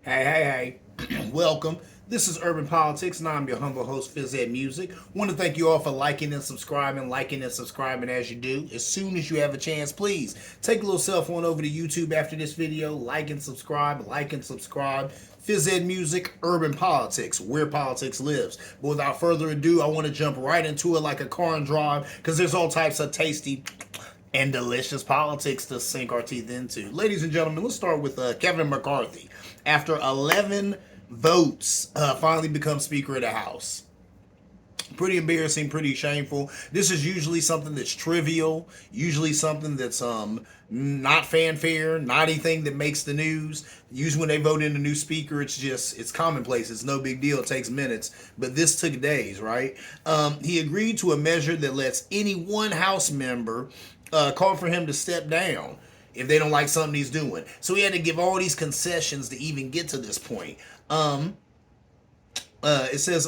Hey. Welcome. This is Urban Politics, and I'm your humble host, Fizz Ed Music. Want to thank you all for liking and subscribing as you do. As soon as you have a chance, please take a little cell phone over to YouTube after this video, like and subscribe. Fizz Ed Music, Urban Politics, where politics lives. But without further ado, I want to jump right into it like a car and drive, because there's all types of tasty and delicious politics to sink our teeth into. Ladies and gentlemen, let's start with Kevin McCarthy. After 11 votes, finally becomes Speaker of the House. Pretty embarrassing, pretty shameful. This is usually something that's trivial, usually something that's not fanfare, not anything that makes the news. Usually when they vote in a new speaker, it's commonplace. It's no big deal. It takes minutes. But this took days, right? He agreed to a measure that lets any one House member call for him to step down if they don't like something he's doing. So he had to give all these concessions to even get to this point. It says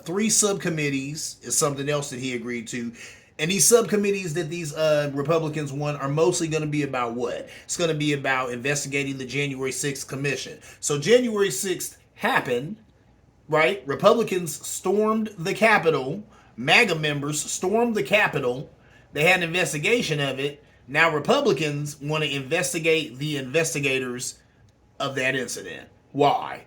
3 subcommittees is something else that he agreed to. And these subcommittees that these Republicans want are mostly going to be about what? It's going to be about investigating the January 6th commission. So January 6th happened, right? Republicans stormed the Capitol. MAGA members stormed the Capitol. They had an investigation of it. Now Republicans want to investigate the investigators of that incident. Why?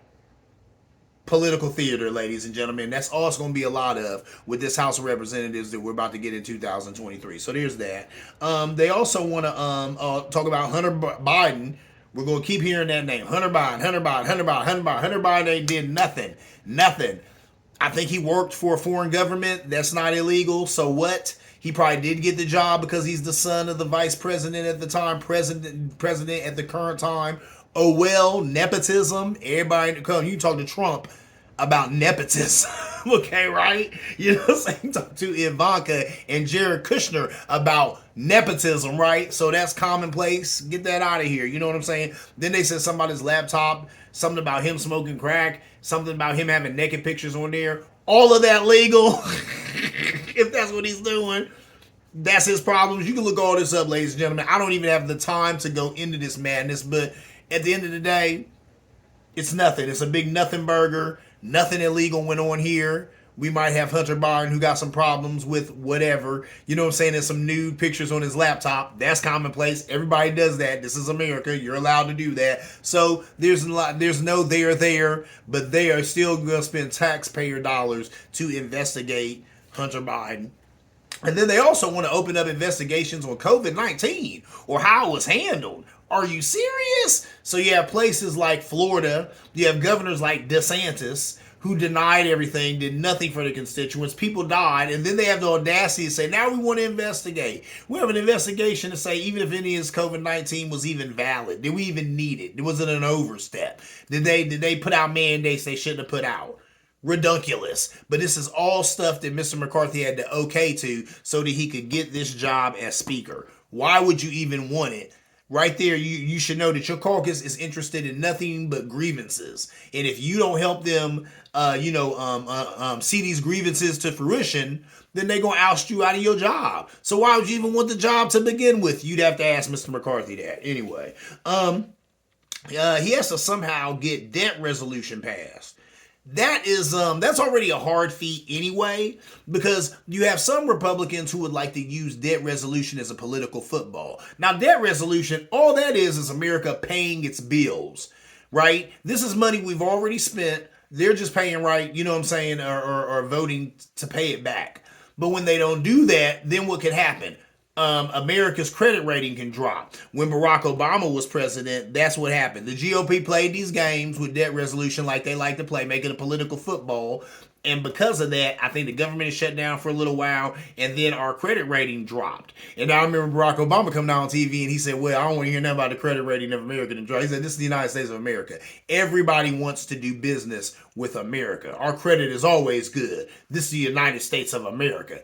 Political theater, ladies and gentlemen. That's all it's going to be a lot of with this House of Representatives that we're about to get in 2023. So there's that. They also want to talk about Hunter Biden. We're going to keep hearing that name. Hunter Biden ain't did nothing. I think he worked for a foreign government. That's not illegal. So what? He probably did get the job because he's the son of the vice president at the time, president at the current time. Oh well, nepotism. Everybody, come, you talk to Trump about nepotism, okay, right? You know what I'm saying? Talk to Ivanka and Jared Kushner about nepotism, right? So that's commonplace. Get that out of here. You know what I'm saying? Then they said something about his laptop, something about him smoking crack, something about him having naked pictures on there. All of that legal. If that's what he's doing, that's his problems. You can look all this up, ladies and gentlemen. I don't even have the time to go into this madness, but at the end of the day, it's nothing. It's a big nothing burger. Nothing illegal went on here. We might have Hunter Biden who got some problems with whatever. You know what I'm saying? There's some nude pictures on his laptop. That's commonplace. Everybody does that. This is America. You're allowed to do that. So there's no there, but they are still going to spend taxpayer dollars to investigate Hunter Biden. And then they also want to open up investigations on COVID-19 or how it was handled. Are you serious? So you have places like Florida, you have governors like DeSantis who denied everything, did nothing for the constituents, people died, and then they have the audacity to say, now we want to investigate. We have an investigation to say even if any of this COVID-19 was even valid, did we even need it? Was it an overstep? Did they put out mandates they shouldn't have put out? Redunculous. But this is all stuff that Mr. McCarthy had to okay to so that he could get this job as speaker. Why would you even want it? Right there, you should know that your caucus is interested in nothing but grievances. And if you don't help them, see these grievances to fruition, then they're going to oust you out of your job. So why would you even want the job to begin with? You'd have to ask Mr. McCarthy that. Anyway, he has to somehow get debt resolution passed. That's already a hard feat anyway, because you have some Republicans who would like to use debt resolution as a political football. Now, debt resolution, all that is America paying its bills, right? This is money we've already spent. They're just paying, right, you know what I'm saying, or voting to pay it back. But when they don't do that, then what could happen? America's credit rating can drop. When Barack Obama was president, that's what happened. The GOP played these games with debt resolution like they like to play, making a political football. And because of that, I think the government is shut down for a little while, and then our credit rating dropped. And I remember Barack Obama coming down on TV, and he said, well, I don't want to hear nothing about the credit rating of America. He said, this is the United States of America. Everybody wants to do business with America. Our credit is always good. This is the United States of America.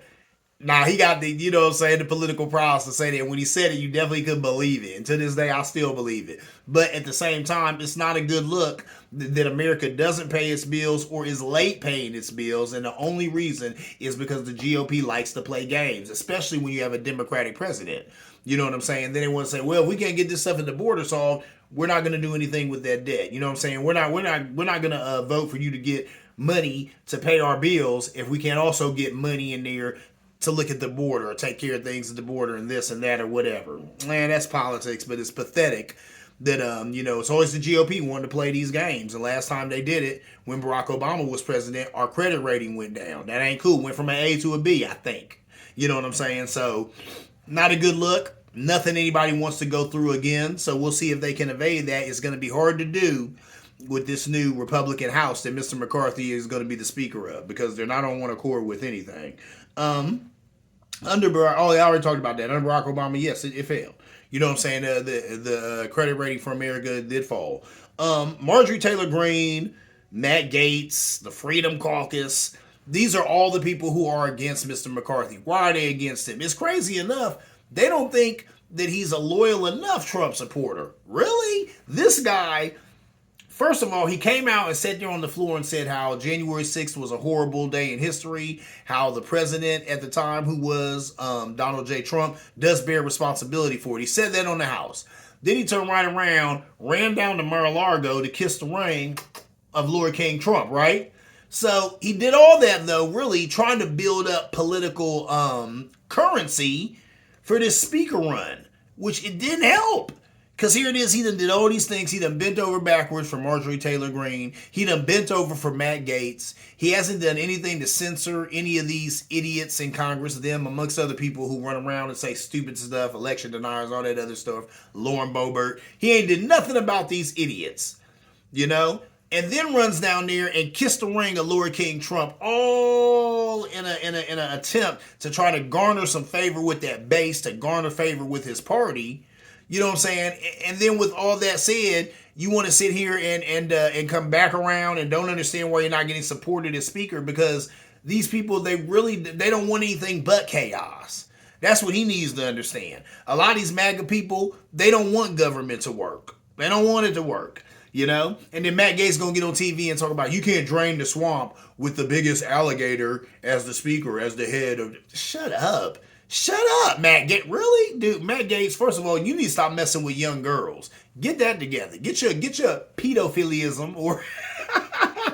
Now, he got the, you know what I'm saying, the political prowess to say that. When he said it, you definitely couldn't believe it. And to this day, I still believe it. But at the same time, it's not a good look that America doesn't pay its bills or is late paying its bills. And the only reason is because the GOP likes to play games, especially when you have a Democratic president. You know what I'm saying? Then they want to say, well, if we can't get this stuff at the border solved, we're not going to do anything with that debt. You know what I'm saying? We're not going to vote for you to get money to pay our bills if we can't also get money in there to look at the border or take care of things at the border and this and that or whatever. Man, that's politics, but it's pathetic that it's always the GOP wanting to play these games. And last time they did it, when Barack Obama was president, our credit rating went down. That ain't cool. Went from an A to a B, I think. You know what I'm saying? So, not a good look. Nothing anybody wants to go through again. So we'll see if they can evade that. It's going to be hard to do with this new Republican House that Mr. McCarthy is going to be the Speaker of, because they're not on one accord with anything. Under Barack, I already talked about that. Under Barack Obama, yes, it failed. You know what I'm saying? The credit rating for America did fall. Marjorie Taylor Greene, Matt Gaetz, the Freedom Caucus, these are all the people who are against Mr. McCarthy. Why are they against him? It's crazy enough. They don't think that he's a loyal enough Trump supporter. Really? This guy, first of all, he came out and sat there on the floor and said how January 6th was a horrible day in history, how the president at the time, who was Donald J. Trump, does bear responsibility for it. He said that on the House. Then he turned right around, ran down to Mar-a-Lago to kiss the ring of Lord King Trump, right? So he did all that, though, really trying to build up political currency for this speaker run, which it didn't help. Because here it is, he done did all these things. He done bent over backwards for Marjorie Taylor Greene. He done bent over for Matt Gaetz. He hasn't done anything to censor any of these idiots in Congress, them amongst other people who run around and say stupid stuff, election deniers, all that other stuff, Lauren Boebert. He ain't did nothing about these idiots, you know? And then runs down there and kissed the ring of Lord King Trump, all in an attempt to try to garner some favor with that base, to garner favor with his party. You know what I'm saying? And then with all that said, you want to sit here and come back around and don't understand why you're not getting supported as speaker, because these people, they don't want anything but chaos. That's what he needs to understand. A lot of these MAGA people, they don't want government to work. They don't want it to work. You know? And then Matt Gaetz going to get on TV and talk about, you can't drain the swamp with the biggest alligator as the speaker, as the head of... Shut up, Matt Gaetz. Really? Dude, Matt Gaetz, first of all, you need to stop messing with young girls. Get that together. Get your pedophilism, or...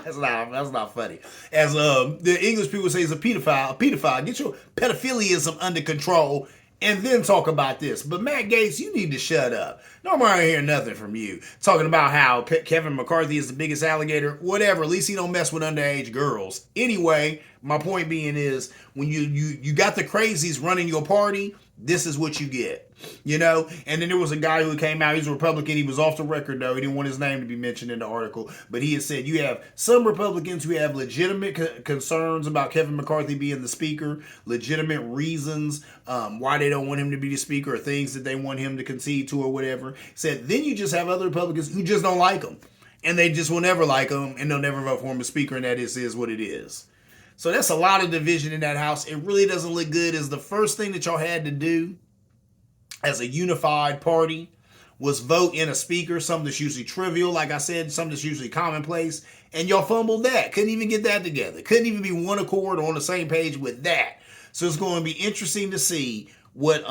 that's not funny. As the English people say, is a pedophile. Get your pedophilism under control, and then talk about this. But Matt Gaetz, you need to shut up. Nobody hear nothing from you. Talking about how Kevin McCarthy is the biggest alligator. Whatever. At least he don't mess with underage girls. Anyway, my point being is, when you got the crazies running your party, this is what you get. You know? And then there was a guy who came out, he's a Republican, he was off the record though, he didn't want his name to be mentioned in the article, but he had said you have some Republicans who have legitimate concerns about Kevin McCarthy being the speaker, legitimate reasons why they don't want him to be the speaker, or things that they want him to concede to or whatever. He said, then you just have other Republicans who just don't like him, and they just will never like him, and they'll never vote for him as speaker, and that is what it is. So that's a lot of division in that house. It really doesn't look good. As the first thing that y'all had to do as a unified party was vote in a speaker, something that's usually trivial, like I said, something that's usually commonplace, and y'all fumbled that. Couldn't even get that together. Couldn't even be one accord or on the same page with that. So it's going to be interesting to see what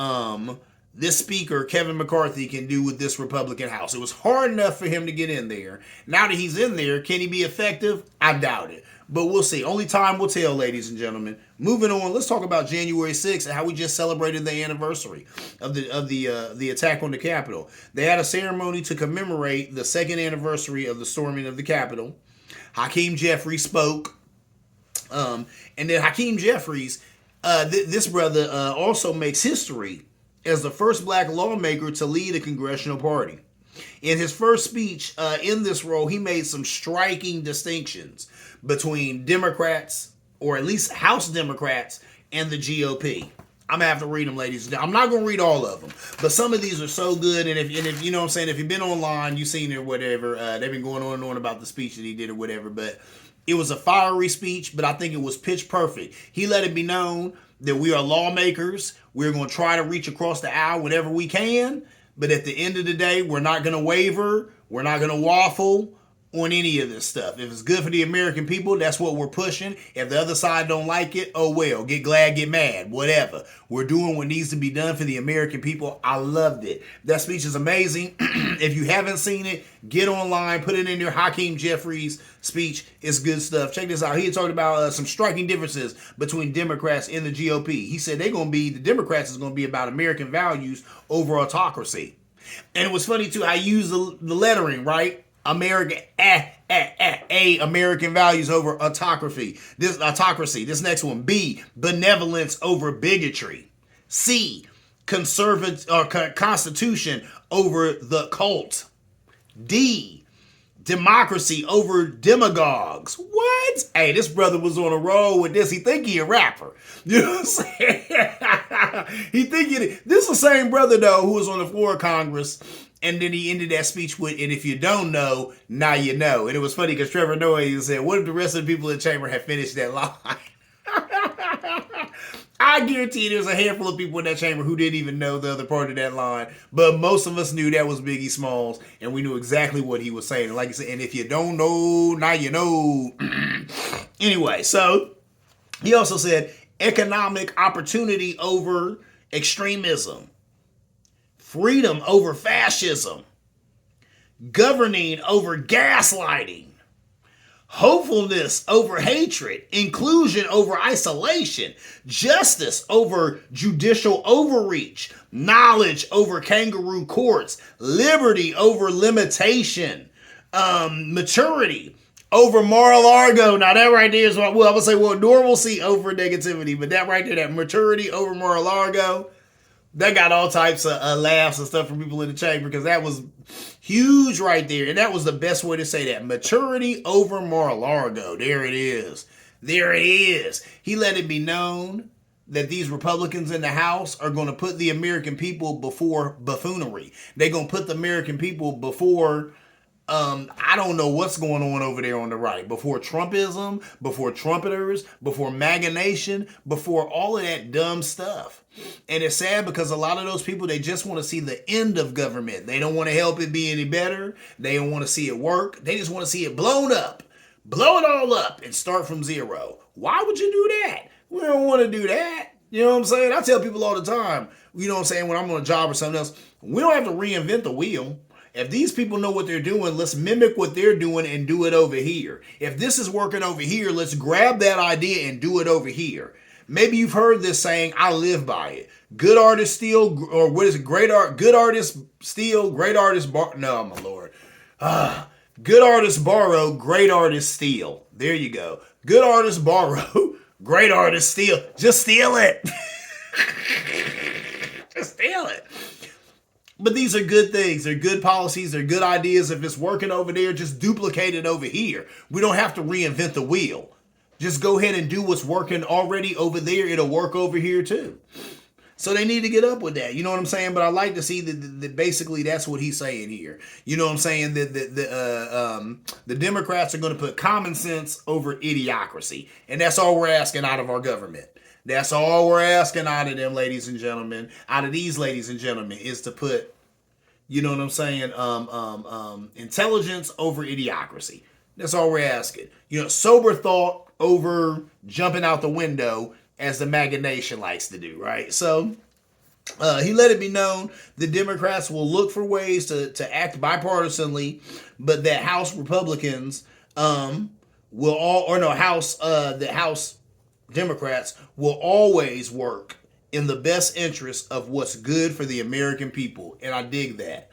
this speaker, Kevin McCarthy, can do with this Republican House. It was hard enough for him to get in there. Now that he's in there, can he be effective? I doubt it. But we'll see. Only time will tell, ladies and gentlemen. Moving on, let's talk about January 6th and how we just celebrated the anniversary of the attack on the Capitol. They had a ceremony to commemorate the second anniversary of the storming of the Capitol. Hakeem Jeffries spoke. And then Hakeem Jeffries, this brother also makes history as the first black lawmaker to lead a congressional party. In his first speech in this role, he made some striking distinctions between Democrats, or at least House Democrats, and the GOP. I'm going to have to read them, ladies. I'm not going to read all of them, but some of these are so good, and if you know what I'm saying, if you've been online, you've seen it or whatever, they've been going on and on about the speech that he did or whatever, but it was a fiery speech, but I think it was pitch perfect. He let it be known that we are lawmakers. We're going to try to reach across the aisle whenever we can, but at the end of the day, we're not going to waver. We're not going to waffle. on any of this stuff. If it's good for the American people, that's what we're pushing. If the other side don't like it, oh well, get glad, get mad, whatever. We're doing what needs to be done for the American people. I loved it. That speech is amazing. If you haven't seen it, get online, put it in your Hakeem Jeffries speech. It's good stuff. Check this out. He had talked about some striking differences between Democrats and the GOP. He said the Democrats is going to be about American values over autocracy. And it was funny too, I used the lettering, right? American American values over autocracy. This next one. B, benevolence over bigotry. C, constitution over the cult. D, democracy over demagogues. What? Hey, this brother was on a roll with this. He think he a rapper. You know what I'm saying? He think it. This is the same brother though who was on the floor of Congress. And then he ended that speech with, and if you don't know, now you know. And it was funny because Trevor Noah said, what if the rest of the people in the chamber had finished that line? I guarantee you there's a handful of people in that chamber who didn't even know the other part of that line. But most of us knew that was Biggie Smalls, and we knew exactly what he was saying. Like I said, and if you don't know, now you know. Anyway, so he also said economic opportunity over extremism. Freedom over fascism, governing over gaslighting, hopefulness over hatred, inclusion over isolation, justice over judicial overreach, knowledge over kangaroo courts, liberty over limitation, maturity over Mar-a-Lago. Now that right there is what, well, I would say, normalcy over negativity, but that right there, that maturity over Mar-a-Lago, that got all types of laughs and stuff from people in the chamber because that was huge right there. And that was the best way to say that. Maturity over Mar-a-Lago. There it is. There it is. He let it be known that these Republicans in the House are going to put the American people before buffoonery. They're going to put the American people before... I don't know what's going on over there on the right. Before Trumpism, before Trumpeters, before MAGA Nation, before all of that dumb stuff. And it's sad because a lot of those people, they just want to see the end of government. They don't want to help it be any better. They don't want to see it work. They just want to see it blown up. Blow it all up and start from zero. Why would you do that? We don't want to do that. You know what I'm saying? I tell people all the time, you know what I'm saying, when I'm on a job or something else, we don't have to reinvent the wheel. If these people know what they're doing, let's mimic what they're doing and do it over here. If this is working over here, let's grab that idea and do it over here. Maybe you've heard this saying, I live by it. Good artists steal, or what is it? Good artists steal, great artists borrow. No, my Lord. Good artists borrow, great artists steal. There you go. Good artists borrow, great artists steal. Just steal it. Just steal it. But these are good things. They're good policies. They're good ideas. If it's working over there, just duplicate it over here. We don't have to reinvent the wheel. Just go ahead and do what's working already over there. It'll work over here too. So they need to get up with that. You know what I'm saying? But I like to see that basically that's what he's saying here. You know what I'm saying? That the Democrats are going to put common sense over idiocracy. And that's all we're asking out of our government. That's all we're asking out of them, ladies and gentlemen. Out of these ladies and gentlemen, is to put, you know what I'm saying, intelligence over idiocracy. That's all we're asking. You know, sober thought over jumping out the window, as the MAGA Nation likes to do, right? So he let it be known the Democrats will look for ways to act bipartisanly, but that House Republicans the House Democrats will always work in the best interest of what's good for the American people. And I dig that.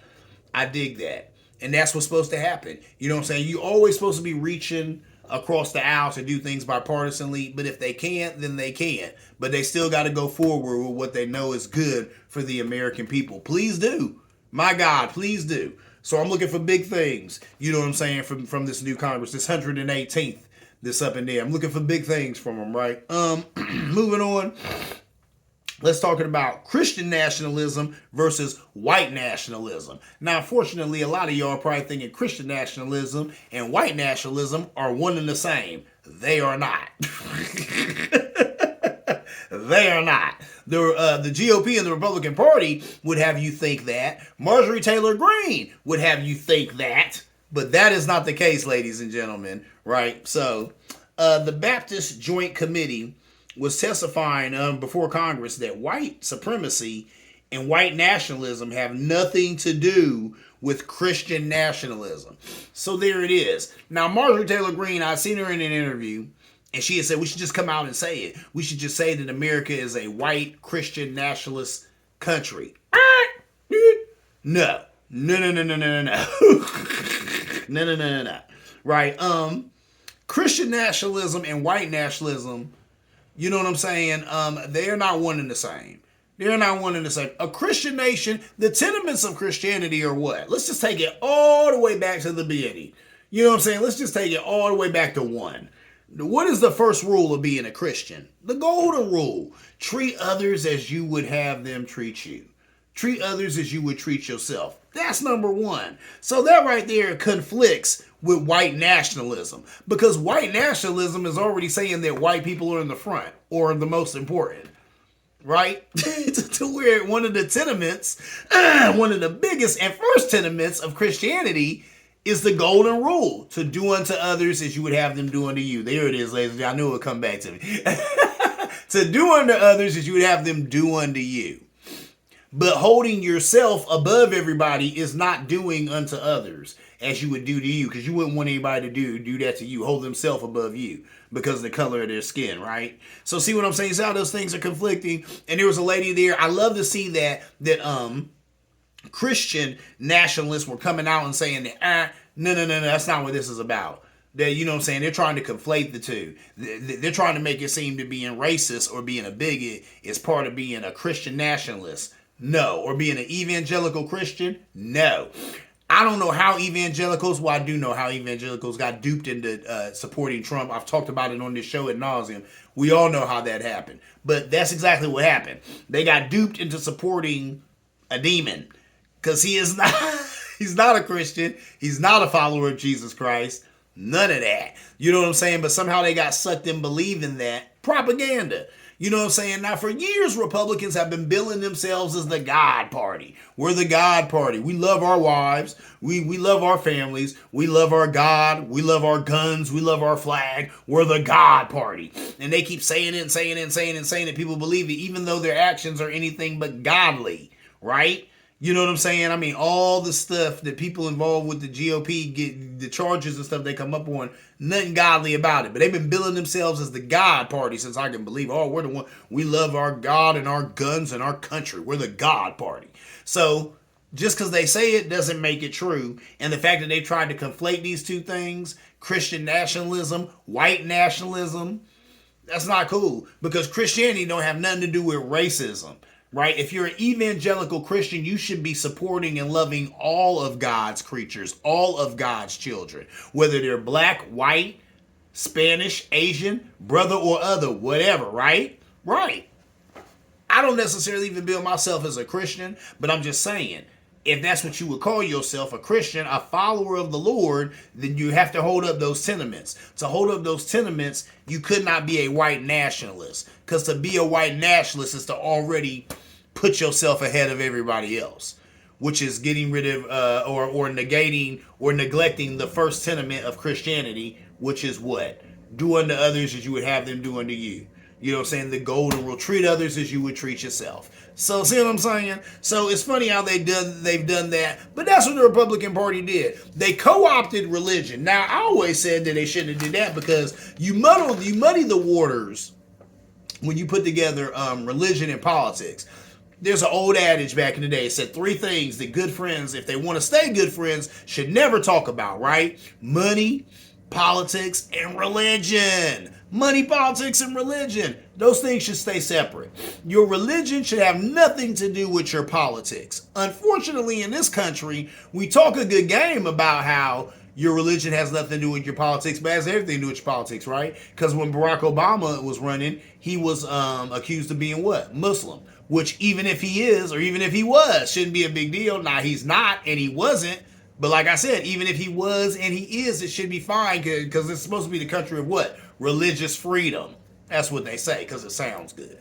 I dig that. And that's what's supposed to happen. You know what I'm saying? You're always supposed to be reaching across the aisle to do things bipartisanly. But if they can't, then they can't. But they still got to go forward with what they know is good for the American people. Please do. My God, please do. So I'm looking for big things. You know what I'm saying? From this new Congress, this 118th. This up in there. I'm looking for big things from them, right? Moving on. Let's talk about Christian nationalism versus white nationalism. Now, unfortunately, a lot of y'all are probably thinking Christian nationalism and white nationalism are one and the same. They are not. They are not. The GOP and the Republican Party would have you think that. Marjorie Taylor Greene would have you think that. But that is not the case, ladies and gentlemen, right? So the Baptist Joint Committee was testifying before Congress that white supremacy and white nationalism have nothing to do with Christian nationalism. So there it is. Now, Marjorie Taylor Greene, I've seen her in an interview, and she had said we should just come out and say it. We should just say that America is a white Christian nationalist country. No. No. No. Right? Christian nationalism and white nationalism, you know what I'm saying? They are not one and the same. They're not one and the same. A Christian nation, the tenements of Christianity are what? Let's just take it all the way back to the beginning. You know what I'm saying? Let's just take it all the way back to one. What is the first rule of being a Christian? The golden rule. Treat others as you would have them treat you. Treat others as you would treat yourself. That's number one. So that right there conflicts with white nationalism, because white nationalism is already saying that white people are in the front or the most important, right? To where one of the tenements, one of the biggest and first tenements of Christianity is the golden rule, to do unto others as you would have them do unto you. There it is, ladies and gentlemen. I knew it would come back to me. To do unto others as you would have them do unto you. But holding yourself above everybody is not doing unto others as you would do to you, because you wouldn't want anybody to do that to you, hold themselves above you because of the color of their skin, right? So see what I'm saying? So how those things are conflicting. And there was a lady there. I love to see that Christian nationalists were coming out and saying that, no, that's not what this is about. That, you know what I'm saying? They're trying to conflate the two. They're trying to make it seem to being racist or being a bigot is part of being a Christian nationalist. No. Or being an evangelical Christian? No. I don't know how evangelicals, well, I do know how evangelicals got duped into supporting Trump. I've talked about it on this show ad nauseum. We all know how that happened. But that's exactly what happened. They got duped into supporting a demon, because he's not a Christian. He's not a follower of Jesus Christ. None of that. You know what I'm saying? But somehow they got sucked in believing that propaganda. You know what I'm saying? Now, for years, Republicans have been billing themselves as the God Party. We're the God Party. We love our wives. We love our families. We love our God. We love our guns. We love our flag. We're the God Party. And they keep saying it and saying it and saying it and saying it. People believe it, even though their actions are anything but godly, right? You know what I'm saying? I mean, all the stuff that people involved with the GOP get, the charges and stuff they come up on, nothing godly about it. But they've been billing themselves as the God Party since I can believe. Oh, we're the one. We love our God and our guns and our country. We're the God Party. So just because they say it doesn't make it true. And the fact that they tried to conflate these two things, Christian nationalism, white nationalism, that's not cool, because Christianity don't have nothing to do with racism. Right? If you're an evangelical Christian, you should be supporting and loving all of God's creatures, all of God's children, whether they're black, white, Spanish, Asian, brother or other, whatever, right? Right. I don't necessarily even bill myself as a Christian, but I'm just saying, if that's what you would call yourself, a Christian, a follower of the Lord, then you have to hold up those tenements. To hold up those tenements, you could not be a white nationalist, because to be a white nationalist is to already put yourself ahead of everybody else, which is getting rid of or negating or neglecting the first tenement of Christianity, which is what? Do unto others as you would have them do unto you. You know what I'm saying? The golden rule. Treat others as you would treat yourself. So see what I'm saying? So it's funny how they've done that, but that's what the Republican Party did. They co-opted religion. Now, I always said that they shouldn't have did that, because you muddy the waters when you put together religion and politics. There's an old adage back in the day. It said 3 things that good friends, if they want to stay good friends, should never talk about, right? Money, politics, and religion. Money, politics, and religion. Those things should stay separate. Your religion should have nothing to do with your politics. Unfortunately, in this country, we talk a good game about how your religion has nothing to do with your politics, but it has everything to do with your politics, right? Because when Barack Obama was running, he was accused of being what? Muslim. Which, even if he is, or even if he was, shouldn't be a big deal. Now, he's not, and he wasn't. But like I said, even if he was and he is, it should be fine, because it's supposed to be the country of what? Religious freedom. That's what they say, because it sounds good.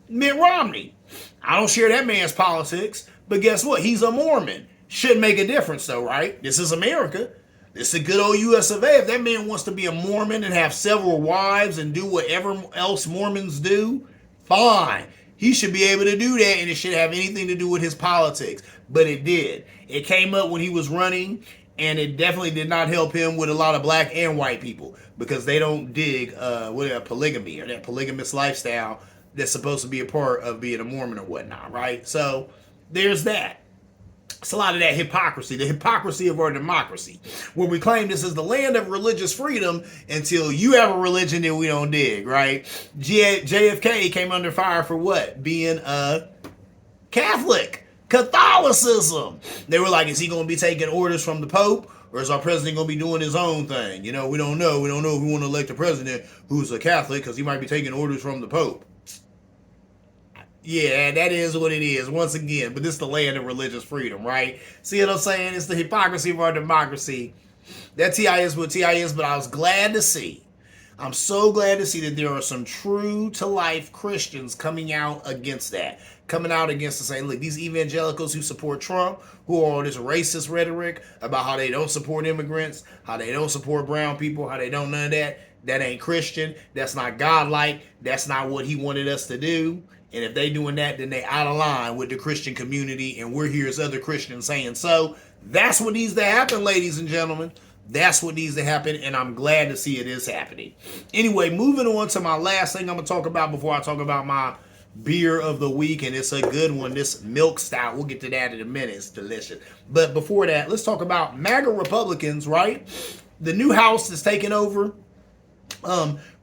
Mitt Romney. I don't share that man's politics, but guess what? He's a Mormon. Shouldn't make a difference, though, right? This is America. It's a good old US of A. If that man wants to be a Mormon and have several wives and do whatever else Mormons do, fine. He should be able to do that, and it should have anything to do with his politics. But it did. It came up when he was running, and it definitely did not help him with a lot of black and white people because they don't dig polygamy or that polygamous lifestyle that's supposed to be a part of being a Mormon or whatnot, right? So there's that. It's a lot of that hypocrisy, the hypocrisy of our democracy, where we claim this is the land of religious freedom until you have a religion that we don't dig, right? JFK came under fire for what? Being a Catholic. Catholicism. They were like, is he going to be taking orders from the Pope, or is our president going to be doing his own thing? You know, we don't know. We don't know if we want to elect a president who's a Catholic because he might be taking orders from the Pope. Yeah, that is what it is, once again. But this is the land of religious freedom, right? See what I'm saying? It's the hypocrisy of our democracy. That TI is what TI is, but I was glad to see. I'm so glad to see that there are some true-to-life Christians coming out against that. Coming out against the saying, look, these evangelicals who support Trump, who are all this racist rhetoric about how they don't support immigrants, how they don't support brown people, how they don't none of that, that ain't Christian. That's not God-like. That's not what he wanted us to do. And if they doing that, then they out of line with the Christian community, and we're here as other Christians saying so. That's what needs to happen, ladies and gentlemen. That's what needs to happen, and I'm glad to see it is happening. Anyway, moving on to my last thing I'm going to talk about before I talk about my beer of the week, and it's a good one, this milk stout. We'll get to that in a minute. It's delicious. But before that, let's talk about MAGA Republicans, right? The new House is taking over.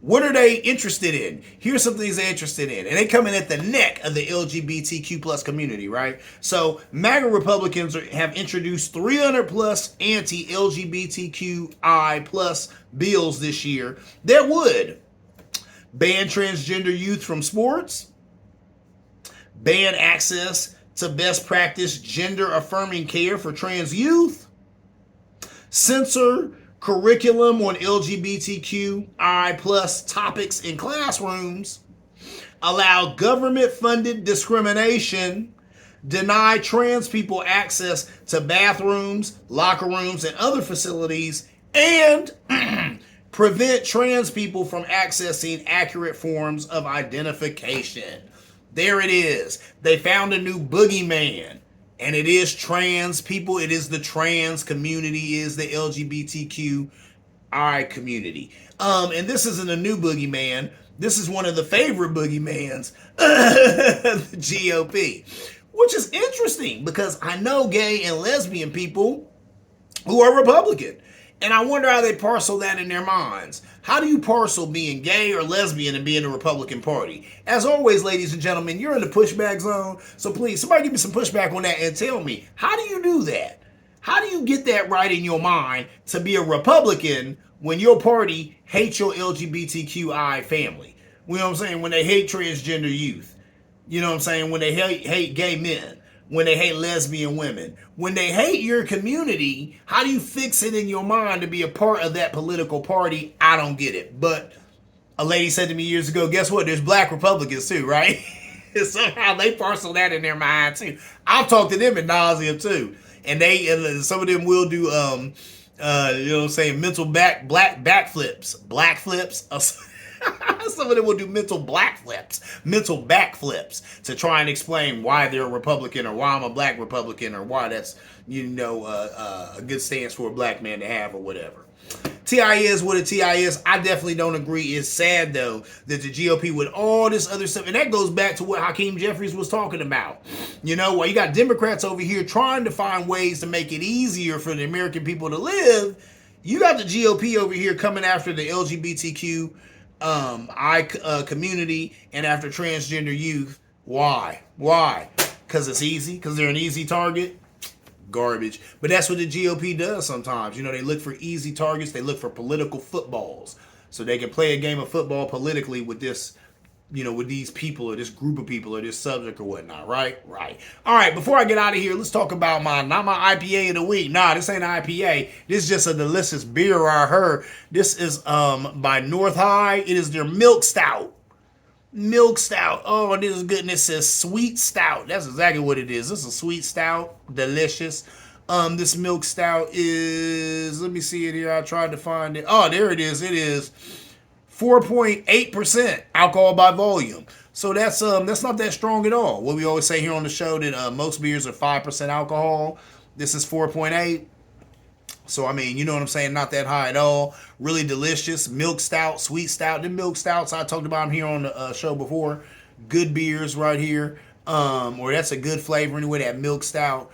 What are they interested in? Here's some things they're interested in. And they come in at the neck of the LGBTQ plus community, right? So MAGA Republicans have introduced 300 plus anti-LGBTQI plus bills this year that would ban transgender youth from sports, ban access to best practice gender affirming care for trans youth, censor curriculum on LGBTQI plus topics in classrooms, allow government-funded discrimination, deny trans people access to bathrooms, locker rooms, and other facilities, and prevent trans people from accessing accurate forms of identification. There it is. They found a new boogeyman. And it is trans people. It is the trans community. It is the LGBTQI community. And this isn't a new boogeyman. This is one of the favorite boogeymans, the GOP, which is interesting because I know gay and lesbian people who are Republican. And I wonder how they parcel that in their minds. How do you parcel being gay or lesbian and being the Republican Party? As always, ladies and gentlemen, you're in the pushback zone. So please, somebody give me some pushback on that and tell me, how do you do that? How do you get that right in your mind to be a Republican when your party hates your LGBTQI family? You know what I'm saying? When they hate transgender youth. You know what I'm saying? When they hate gay men. When they hate lesbian women, when they hate your community, how do you fix it in your mind to be a part of that political party? I don't get it. But a lady said to me years ago, guess what? There's black Republicans too, right? Somehow they parcel that in their mind too. I've talked to them ad nauseum too. And some of them will do, you know what I'm saying, mental backflips, black flips. Some of them will do mental backflips to try and explain why they're a Republican or why I'm a black Republican or why that's, a good stance for a black man to have or whatever. TI is what a TI is. I definitely don't agree. It's sad, though, that the GOP with all this other stuff, and that goes back to what Hakeem Jeffries was talking about. While you got Democrats over here trying to find ways to make it easier for the American people to live, you got the GOP over here coming after the LGBTQ community and after transgender youth. Why? Because it's easy? Because they're an easy target? Garbage. But that's what the GOP does sometimes. They look for easy targets. They look for political footballs so they can play a game of football politically with this, with these people or this group of people or this subject or whatnot, right? Right. All right, before I get out of here, let's talk about not my IPA of the week. Nah, this ain't an IPA. This is just a delicious beer I heard. This is by North High. It is their milk stout. Milk stout. Oh, this is good. And it says sweet stout. That's exactly what it is. This is a sweet stout. Delicious. This milk stout is, let me see it here. I tried to find it. Oh, there it is. It is 4.8% alcohol by volume. So that's not that strong at all. What we always say here on the show that most beers are 5% alcohol. This is 4.8. So I mean, you know what I'm saying? Not that high at all. Really delicious. Milk stout, sweet stout. The milk stouts I talked about them here on the show before. Good beers right here. Or that's a good flavor anyway. That milk stout.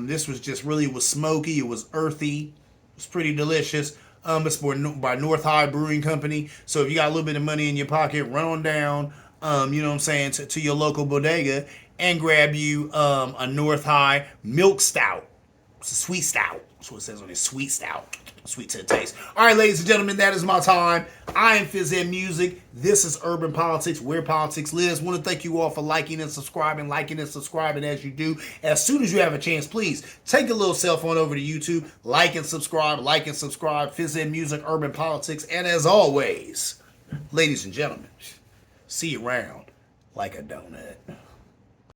This was just really, it was smoky. It was earthy. It was pretty delicious. It's by North High Brewing Company. So if you got a little bit of money in your pocket, run on down. You know what I'm saying, to your local bodega and grab you a North High milk stout. It's a sweet stout. That's what it says on it. Sweet stout. Sweet to the taste. All right, ladies and gentlemen, that is my time. I am Fizz Ed Music. This is Urban Politics, where politics lives. I want to thank you all for liking and subscribing as you do. As soon as you have a chance, please take a little cell phone over to YouTube, like and subscribe. Fizz Ed Music, Urban Politics. And as always, ladies and gentlemen, see you around like a donut.